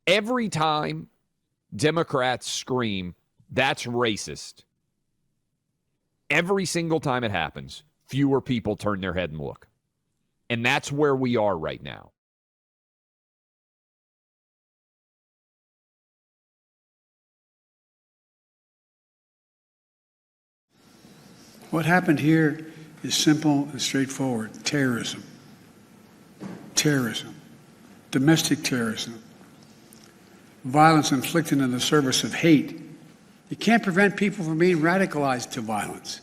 Every time Democrats scream, that's racist, every single time it happens, fewer people turn their head and look. And that's where we are right now. What happened here is simple and straightforward. Terrorism. Terrorism. Domestic terrorism. Violence inflicted in the service of hate. You can't prevent people from being radicalized to violence.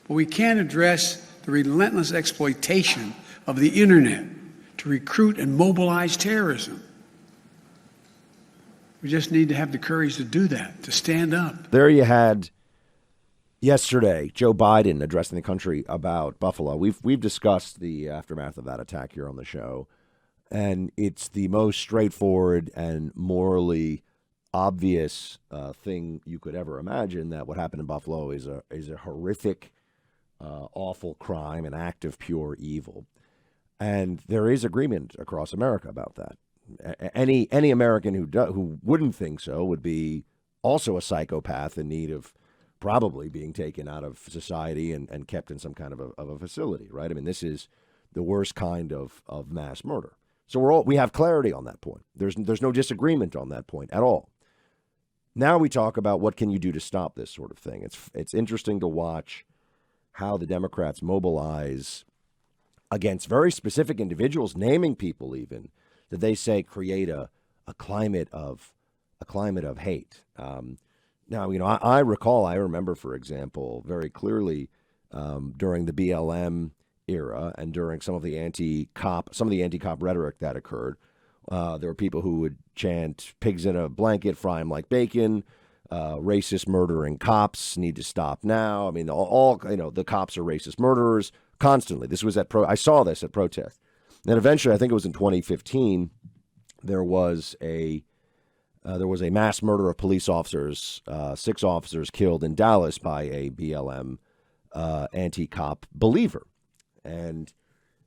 But we can address the relentless exploitation of the internet to recruit and mobilize terrorism. We just need to have the courage to do that, to stand up. There you had yesterday Joe Biden addressing the country about Buffalo. We've discussed the aftermath of that attack here on the show, and it's the most straightforward and morally obvious thing you could ever imagine, that what happened in Buffalo is a horrific, awful crime, an act of pure evil. And there is agreement across America about that. Any American who wouldn't think so would be also a psychopath in need of probably being taken out of society and kept in some kind of a facility, right? I mean, this is the worst kind of mass murder. So we have clarity on that point. There's no disagreement on that point at all. Now we talk about what can you do to stop this sort of thing. It's interesting to watch how the Democrats mobilize against very specific individuals, naming people even that they say create a climate of hate. Now, I remember, for example, very clearly during the BLM era and during some of the anti-cop rhetoric that occurred, there were people who would chant "pigs in a blanket, fry them like bacon," racist murdering cops need to stop now. I mean, all the cops are racist murderers constantly. This was I saw this at protest. Then eventually, I think it was in 2015, there was a mass murder of police officers, 6 officers killed in Dallas by a BLM anti-cop believer. And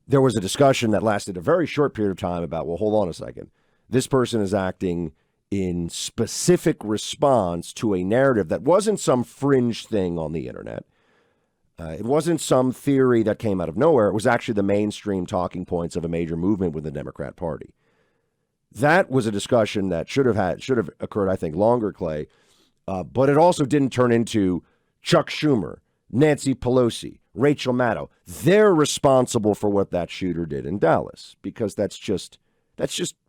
there was a discussion that lasted a very short period of time about, well, hold on a second. This person is acting in specific response to a narrative that wasn't some fringe thing on the internet. It wasn't some theory that came out of nowhere. It was actually the mainstream talking points of a major movement within the Democrat Party. That was a discussion that should have occurred, I think, longer, Clay. But it also didn't turn into Chuck Schumer, Nancy Pelosi, Rachel Maddow. They're responsible for what that shooter did in Dallas, because that's just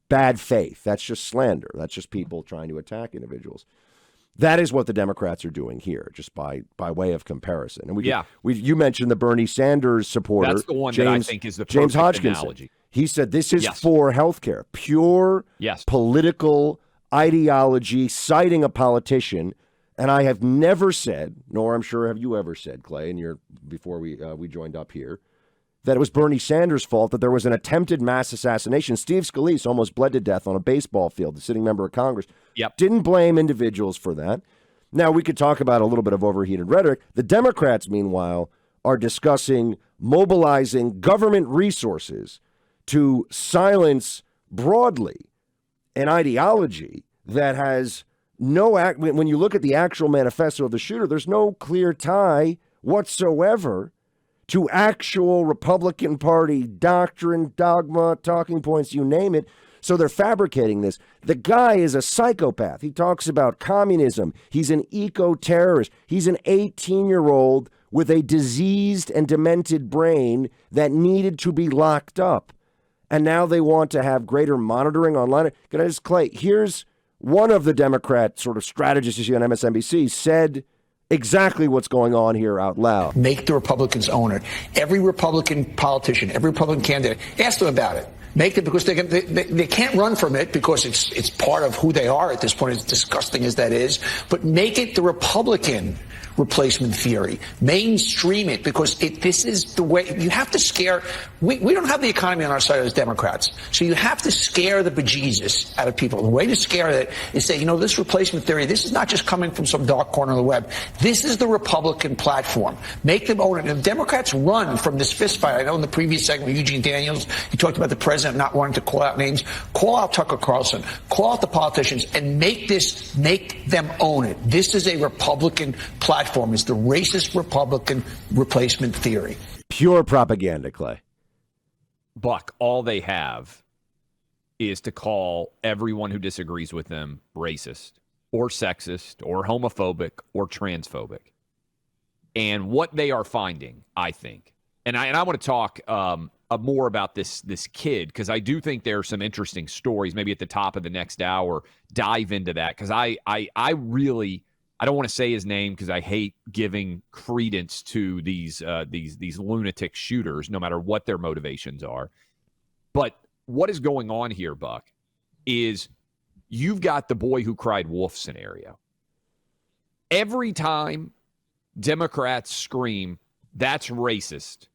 bad faith. That's just slander. That's just people trying to attack individuals. That is what the Democrats are doing here, just by way of comparison. And you mentioned the Bernie Sanders supporter. That's the one that I think is the James perfect Hodgkinson. analogy. He said this is for healthcare, pure political ideology, citing a politician. And I have never said, nor I'm sure have you ever said, Clay, and before we joined up here, that it was Bernie Sanders' fault that there was an attempted mass assassination. Steve Scalise almost bled to death on a baseball field, the sitting member of Congress. Didn't blame individuals for that. Now, we could talk about a little bit of overheated rhetoric. The Democrats, meanwhile, are discussing mobilizing government resources to silence broadly an ideology that has no act. When you look at the actual manifesto of the shooter, there's no clear tie whatsoever to actual Republican Party doctrine, dogma, talking points, you name it. So they're fabricating this. The guy is a psychopath. He talks about communism. He's an eco-terrorist. He's an 18-year-old with a diseased and demented brain that needed to be locked up. And now they want to have greater monitoring online. Can I just, Clay, here's one of the Democrat sort of strategists you see on MSNBC said exactly what's going on here out loud. Make the Republicans own it. Every Republican politician, every Republican candidate, ask them about it. Make it, because they can't run from it, because it's part of who they are at this point, as disgusting as that is. But make it the Republican replacement theory. Mainstream it, because this is the way. You have to scare. We don't have the economy on our side as Democrats, so you have to scare the bejesus out of people. The way to scare it is say, this replacement theory, this is not just coming from some dark corner of the web. This is the Republican platform. Make them own it. And if Democrats run from this fistfight, I know in the previous segment, Eugene Daniels, he talked about the president president not wanting to call out names, call out Tucker Carlson, call out the politicians, and make them own it. This is a Republican platform. It's the racist Republican replacement theory. Pure propaganda, Clay. Buck, all they have is to call everyone who disagrees with them racist or sexist or homophobic or transphobic. And what they are finding, I think, and I want to talk more about this kid, because I do think there are some interesting stories. Maybe at the top of the next hour, dive into that, because I don't want to say his name because I hate giving credence to these lunatic shooters, no matter what their motivations are. But what is going on here, Buck, is you've got the boy who cried wolf scenario. Every time Democrats scream, that's racist,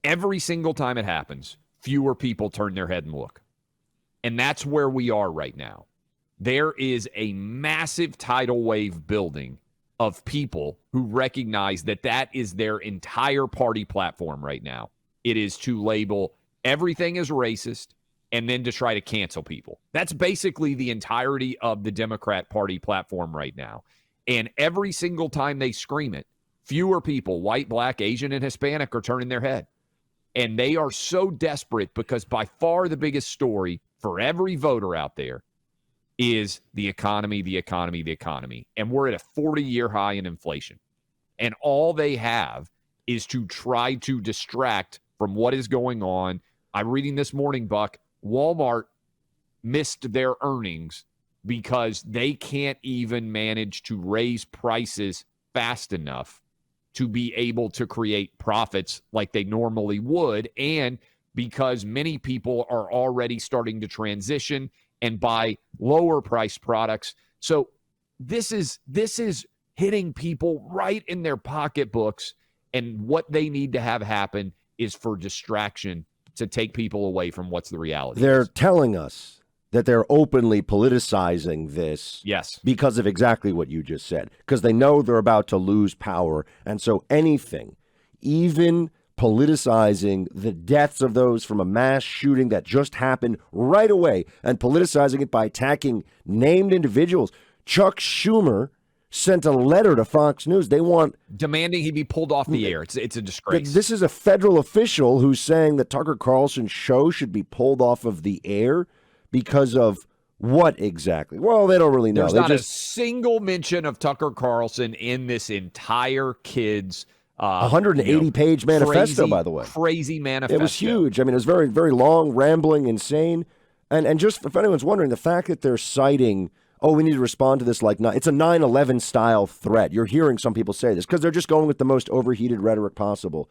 every single time it happens, fewer people turn their head and look. And that's where we are right now. There is a massive tidal wave building of people who recognize that that is their entire party platform right now. It is to label everything as racist and then to try to cancel people. That's basically the entirety of the Democrat Party platform right now. And every single time they scream it, fewer people, white, black, Asian, and Hispanic, are turning their head. And they are so desperate because by far the biggest story for every voter out there is the economy, the economy, the economy. And we're at a 40-year high in inflation. And all they have is to try to distract from what is going on. I'm reading this morning, Buck, Walmart missed their earnings because they can't even manage to raise prices fast enough to be able to create profits like they normally would, and because many people are already starting to transition and buy lower priced products. So this is hitting people right in their pocketbooks, and what they need to have happen is for distraction to take people away from what's the reality. They're telling us that they're openly politicizing this, yes, because of exactly what you just said, because they know they're about to lose power. And so anything, even politicizing the deaths of those from a mass shooting that just happened right away and politicizing it by attacking named individuals. Chuck Schumer sent a letter to Fox News. They want demanding he be pulled off the air. It's a disgrace. This is a federal official who's saying that Tucker Carlson's show should be pulled off of the air because of what exactly? Well, they don't really know. There's not a single mention of Tucker Carlson in this entire kid's 180-page manifesto, crazy, by the way. Crazy manifesto. It was huge. I mean, it was very, very long, rambling, insane. And just if anyone's wondering, the fact that they're citing, we need to respond to this like it's a 9/11 style threat. You're hearing some people say this because they're just going with the most overheated rhetoric possible.